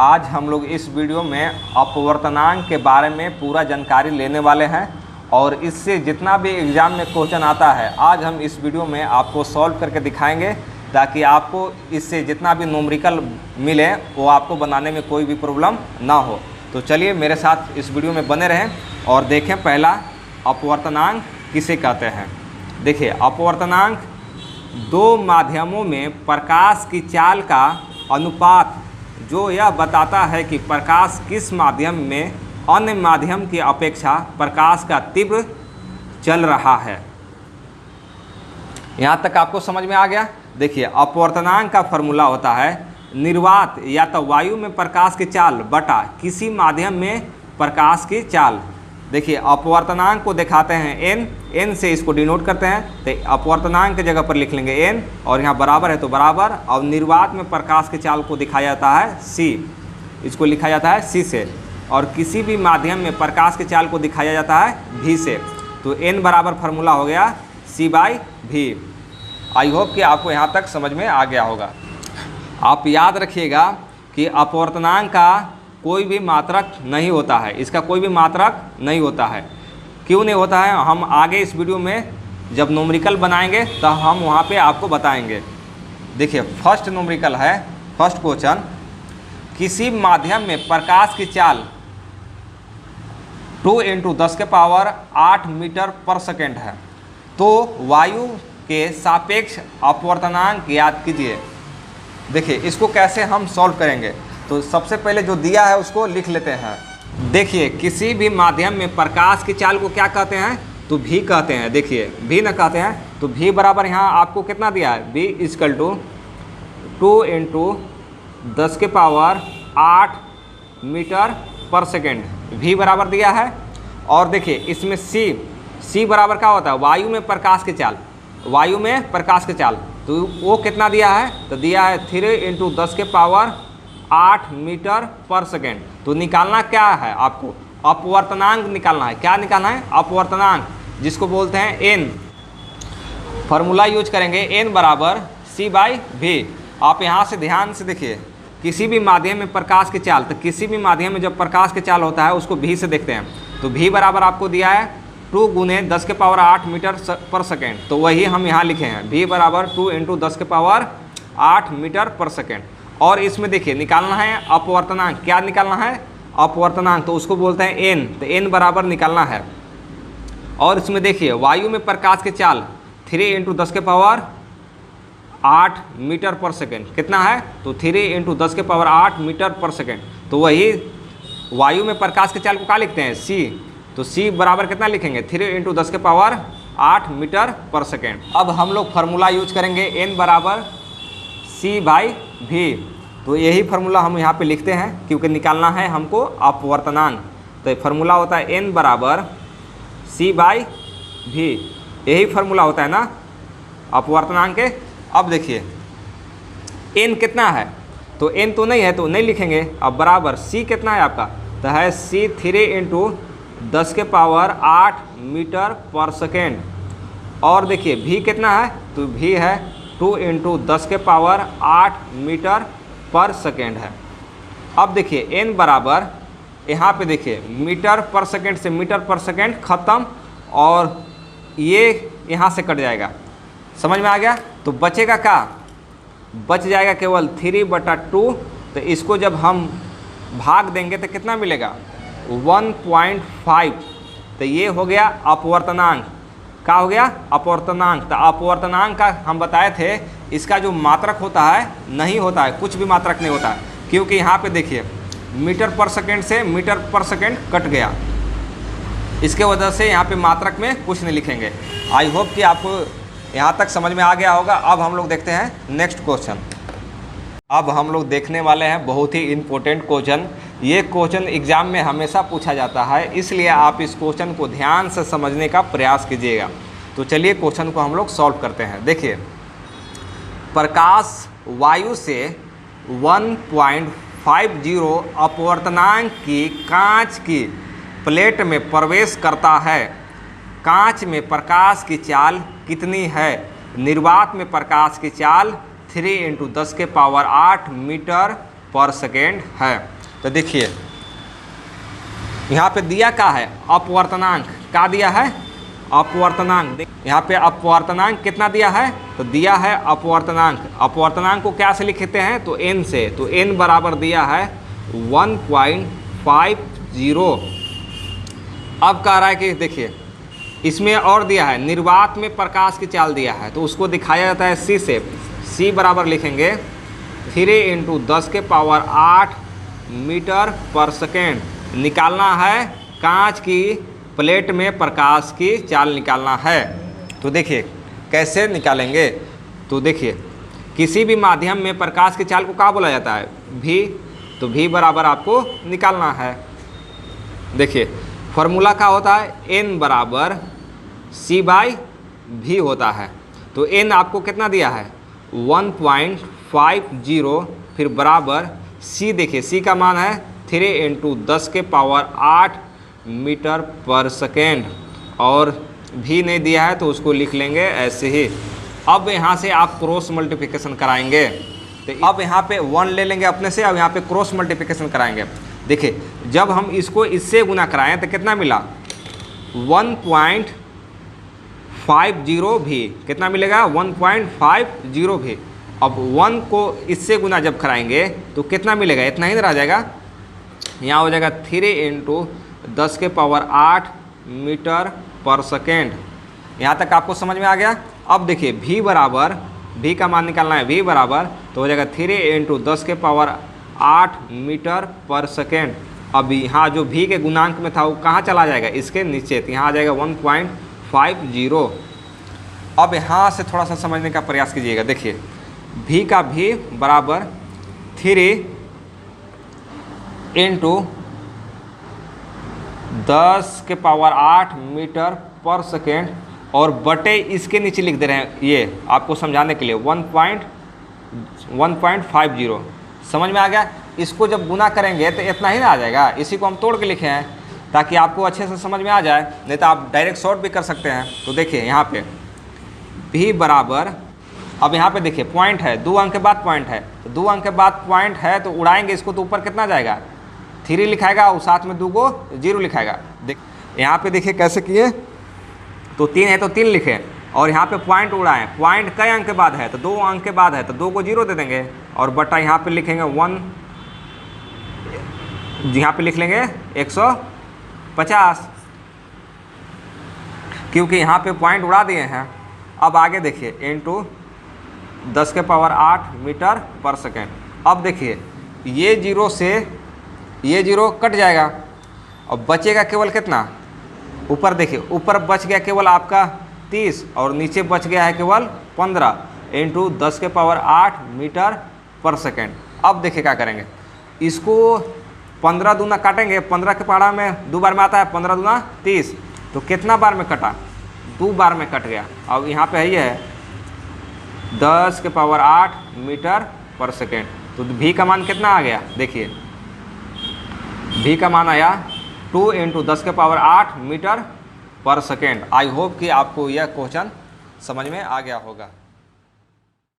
आज हम लोग इस वीडियो में अपवर्तनांक के बारे में पूरा जानकारी लेने वाले हैं और इससे जितना भी एग्ज़ाम में क्वेश्चन आता है आज हम इस वीडियो में आपको सॉल्व करके दिखाएंगे, ताकि आपको इससे जितना भी न्यूमेरिकल मिले वो आपको बनाने में कोई भी प्रॉब्लम ना हो। तो चलिए मेरे साथ इस वीडियो में बने रहें और देखें पहला अपवर्तनांक किसे कहते हैं। देखिए, अपवर्तनांक दो माध्यमों में प्रकाश की चाल का अनुपात जो यह बताता है कि प्रकाश किस माध्यम में अन्य माध्यम की अपेक्षा प्रकाश का तीव्र चल रहा है। यहाँ तक आपको समझ में आ गया। देखिए, अपवर्तनांक का फॉर्मूला होता है निर्वात या तो वायु में प्रकाश की चाल बटा किसी माध्यम में प्रकाश की चाल। देखिए, अपवर्तनांक को दिखाते हैं n से इसको डिनोट करते हैं, तो अपवर्तनांक की जगह पर लिख लेंगे n और यहाँ बराबर है तो बराबर, और निर्वात में प्रकाश की चाल को दिखाया जाता है c, इसको लिखा जाता है c से, और किसी भी माध्यम में प्रकाश की चाल को दिखाया जाता है v से। तो n बराबर फार्मूला हो गया c/v। आई होप कि आपको यहाँ तक समझ में आ गया होगा। आप याद रखिएगा कि अपवर्तनांक का कोई भी मात्रक नहीं होता है, इसका कोई भी मात्रक नहीं होता है। क्यों नहीं होता है, हम आगे इस वीडियो में जब न्यूमेरिकल बनाएंगे तो हम वहाँ पे आपको बताएंगे। देखिए, फर्स्ट न्यूमेरिकल है, फर्स्ट क्वेश्चन, किसी माध्यम में प्रकाश की चाल 2 × 10⁸ मीटर पर सेकेंड है, तो वायु के सापेक्ष अपवर्तनांक याद कीजिए। देखिए, इसको कैसे हम सॉल्व करेंगे, तो सबसे पहले जो दिया है उसको लिख लेते हैं। देखिए, किसी भी माध्यम में प्रकाश की चाल को क्या कहते हैं, तो v कहते हैं। देखिए, v न कहते हैं तो v बराबर यहाँ आपको कितना दिया है, v = 2 × 10⁸ मीटर पर सेकेंड, v बराबर दिया है। और देखिए, इसमें c बराबर क्या होता है, वायु में प्रकाश की चाल, वायु में प्रकाश की चाल, तो वो कितना दिया है, तो दिया है 3 × 10⁸ मीटर पर सेकेंड। तो निकालना क्या है, आपको अपवर्तनांक निकालना है। क्या निकालना है, अपवर्तनांक, जिसको बोलते हैं n। फार्मूला यूज करेंगे n बराबर c/v। आप यहाँ से ध्यान से देखिए, किसी भी माध्यम में प्रकाश की चाल, तो किसी भी माध्यम में जब प्रकाश की चाल होता है उसको v से देखते हैं। तो v बराबर आपको दिया है 2 × 10⁸ मीटर पर सेकेंड, तो वही हम यहाँ लिखे हैं, v बराबर 2 × 10⁸ मीटर पर सेकेंड। और इसमें देखिए निकालना है अपवर्तनांक। क्या निकालना है, अपवर्तनांक, तो उसको बोलते हैं n, तो n बराबर निकालना है। और इसमें देखिए, वायु में प्रकाश की चाल 3 × 10⁸ मीटर पर सेकेंड कितना है, तो 3 × 10⁸ मीटर पर सेकेंड, तो वही वायु में प्रकाश की चाल को क्या लिखते हैं, c, तो c बराबर कितना लिखेंगे, 3 × 10⁸ मीटर पर सेकेंड। अब हम लोग फार्मूला यूज करेंगे n बराबर c/v। तो यही फार्मूला हम यहाँ पे लिखते हैं क्योंकि निकालना है हमको अपवर्तनांक। तो फार्मूला होता है n बराबर c/v, यही फार्मूला होता है ना अपवर्तनांक के। अब देखिए, n कितना है, तो n तो नहीं है तो नहीं लिखेंगे। अब बराबर c कितना है आपका, तो है c 3 × 10⁸ मीटर पर सेकेंड। और देखिए v कितना है, तो v है 2 × 10⁸ मीटर पर सेकेंड है। अब देखिए n बराबर, यहाँ पे देखिए मीटर पर सेकेंड से मीटर पर सेकेंड खत्म, और ये यहाँ से कट जाएगा, समझ में आ गया। तो बचेगा क्या, बच जाएगा केवल 3/2। तो इसको जब हम भाग देंगे तो कितना मिलेगा, 1.5। तो ये हो गया अपवर्तनांक। क्या हो गया, अपवर्तनांक। तो अपवर्तनांक का हम बताए थे, इसका जो मात्रक होता है नहीं होता है, कुछ भी मात्रक नहीं होता है, क्योंकि यहाँ पे देखिए मीटर पर सेकेंड से मीटर पर सेकेंड कट गया, इसके वजह से यहाँ पे मात्रक में कुछ नहीं लिखेंगे। आई होप कि आपको यहाँ तक समझ में आ गया होगा। अब हम लोग देखते हैं नेक्स्ट क्वेश्चन। अब हम लोग देखने वाले हैं बहुत ही इम्पोर्टेंट क्वेश्चन। ये क्वेश्चन एग्ज़ाम में हमेशा पूछा जाता है, इसलिए आप इस क्वेश्चन को ध्यान से समझने का प्रयास कीजिएगा। तो चलिए क्वेश्चन को हम लोग सॉल्व करते हैं। देखिए, प्रकाश वायु से 1.50 अपवर्तनांक की कांच की प्लेट में प्रवेश करता है। कांच में प्रकाश की चाल कितनी है, निर्वात में प्रकाश की चाल 3 × 10⁸ मीटर पर सेकेंड है। तो देखिए यहाँ पे दिया क्या है, अपवर्तनांक क्या दिया है, अपवर्तनांक। यहाँ पे अपवर्तनांक कितना दिया है, तो दिया है अपवर्तनांक। अपवर्तनांक को क्या से लिखते हैं, तो n से। तो n बराबर दिया है 1.50। अब कह रहा है कि देखिए इसमें और दिया है निर्वात में प्रकाश की चाल दिया है, तो उसको दिखाया जाता है c से। c बराबर लिखेंगे 3 × 10⁸ मीटर पर सेकेंड। निकालना है कांच की प्लेट में प्रकाश की चाल निकालना है। तो देखिए कैसे निकालेंगे, तो देखिए किसी भी माध्यम में प्रकाश की चाल को क्या बोला जाता है, v। तो v बराबर आपको निकालना है। देखिए फॉर्मूला क्या होता है, n बराबर c/v होता है। तो n आपको कितना दिया है 1.50, फिर बराबर c। देखिए c का मान है 3 × 10⁸ मीटर पर सेकेंड, और भी नहीं दिया है तो उसको लिख लेंगे ऐसे ही। अब यहाँ से आप क्रॉस मल्टीप्लिकेशन कराएंगे, तो अब यहाँ पे 1 ले लेंगे अपने से, अब यहाँ पे क्रॉस मल्टीप्लिकेशन कराएंगे। देखिए जब हम इसको इससे गुना कराएं तो कितना मिला 1.50 भी, कितना मिलेगा 1.50 भी। अब 1 को इससे गुना जब कराएंगे तो कितना मिलेगा, इतना ही रह जाएगा। यहाँ हो जाएगा 3 × 10⁸ मीटर पर सेकेंड। यहाँ तक आपको समझ में आ गया। अब देखिए v बराबर, v का मान निकालना है, v बराबर तो हो जाएगा 3 × 10⁸ मीटर पर सेकेंड। अब यहाँ जो v के गुणांक में था वो कहाँ चला जाएगा, इसके नीचे, तो यहाँ आ जाएगा 1.50। अब यहाँ से थोड़ा सा समझने का प्रयास कीजिएगा। देखिए v का v बराबर 3 × 10⁸ मीटर पर सेकेंड, और बटे इसके नीचे लिख दे रहे हैं, ये आपको समझाने के लिए 1.50। समझ में आ गया। इसको जब गुना करेंगे तो इतना ही ना आ जाएगा, इसी को हम तोड़ के लिखे हैं ताकि आपको अच्छे से समझ में आ जाए, नहीं तो आप डायरेक्ट शॉर्ट भी कर सकते हैं। तो देखिए यहाँ पे v बराबर, अब यहाँ पे देखिए पॉइंट है, 2 अंक के बाद पॉइंट है, तो 2 अंक के बाद पॉइंट है तो उड़ाएंगे इसको, तो ऊपर कितना जाएगा 3 लिखाएगा और साथ में 2 को 0 लिखाएगा। देख यहाँ पे देखिए कैसे किए, तो 3 है तो 3 लिखे, और यहाँ पे पॉइंट उड़ाएं। पॉइंट कई अंक के बाद है, तो 2 अंक के बाद है, तो 2 को 0 दे देंगे, और बटा यहाँ पे लिखेंगे 1, यहाँ पे लिख लेंगे 150, क्योंकि यहाँ पे पॉइंट उड़ा दिए हैं। अब आगे देखिए × 10⁸ मीटर पर सेकेंड। अब देखिए ये 0 से ये 0 कट जाएगा, और बचेगा केवल कितना, ऊपर देखिए ऊपर बच गया केवल आपका 30, और नीचे बच गया है केवल 15 × 10⁸ मीटर पर सेकेंड। अब देखिए क्या करेंगे, इसको 15 दूना काटेंगे, 15 के पहाड़ा में 2 बार में आता है, 15 दूना 30, तो कितना बार में कटा, 2 बार में कट गया। अब यहाँ पे है ये है 10⁸ मीटर पर सेकेंड। तो v का मान कितना आ गया, देखिए v का मान आया 2 × 10⁸ मीटर पर सेकेंड। आई होप कि आपको यह क्वेश्चन समझ में आ गया होगा।